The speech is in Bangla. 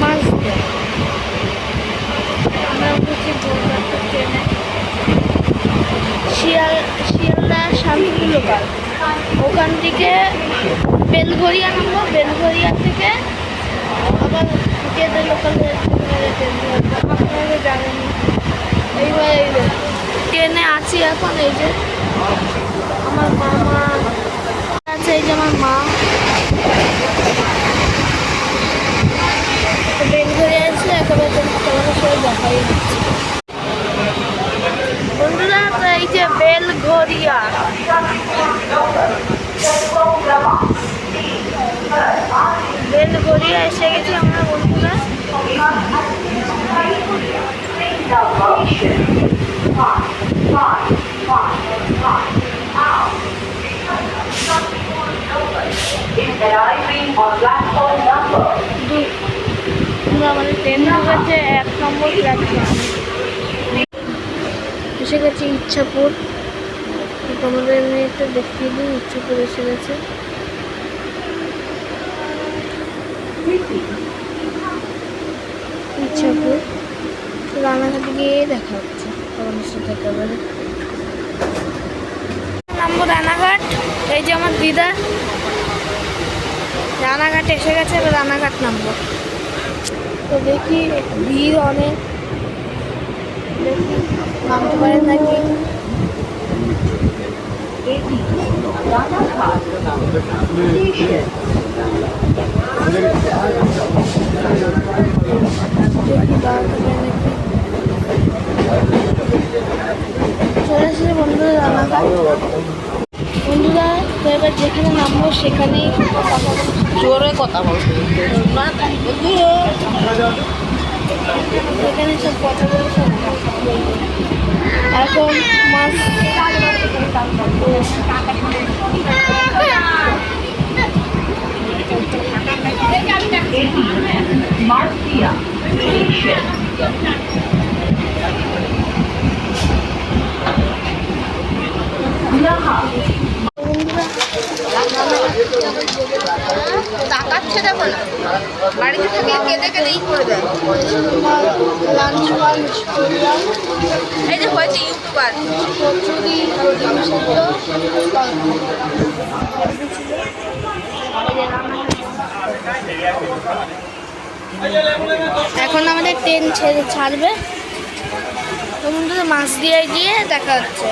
মাছ দেয়। আমরা উঠেছি ভোররাতে ট্রেনে, শিয়ালদা শান্তিপুর লোকাল। ওখান থেকে বেলঘরিয়া নামবো, বেলঘরিয়া থেকে আবার যেতে লোকাল ট্রেন ধরবো। আপনারা জানেন এইভাবে ট্রেনে আছি এখন। এই যে আমার মামা আছে, এই যে আমার মা। বেলঘরিয়া আসলে একেবারে তোমাদের সবাই দেখাই দিচ্ছি বন্ধুরা। এই যে বেলঘরিয়া, বেলঘরিয়া এসে গেছি আমরা বন্ধুরা। আমাদের ট্রেন ঢুকেছে 1 নম্বর প্ল্যাটফর্ম। এসে গেছে ইচ্ছাপুর। তোমাদের এমনি একটা দেখিয়ে দিন, ইচ্ছাপুর এসে গেছে। ইচ্ছাপুর রানাঘাটে গিয়ে দেখা হচ্ছে তোমাদের সাথে একেবারে। নামবো রানাঘাট। এই যে আমার দিদা রানাঘাট এসে গেছে, এবার রানাঘাট নামবো। তো দেখি ভিড় অনেক, দেখি নামতে পারেন নাকি। চলে এসেছে বন্ধুরা রানাঘাট। বন্ধুরা তো এবার যেখানে নামবো সেখানেই জোরে কথা বলবো, এখানে সব কথা বলে সব এখন মাছ তাকাচ্ছে দেখো না, বাড়িতে থেকে কেঁদে কেঁদেই করে দেয়। লাঞ্চ এই যে হয়েছে ইউটিউবার কচুরি, এখন আমাদের ট্রেন ছাড়বে। তো বন্ধুরা মাছ দিয়ে গিয়ে দেখা হচ্ছে।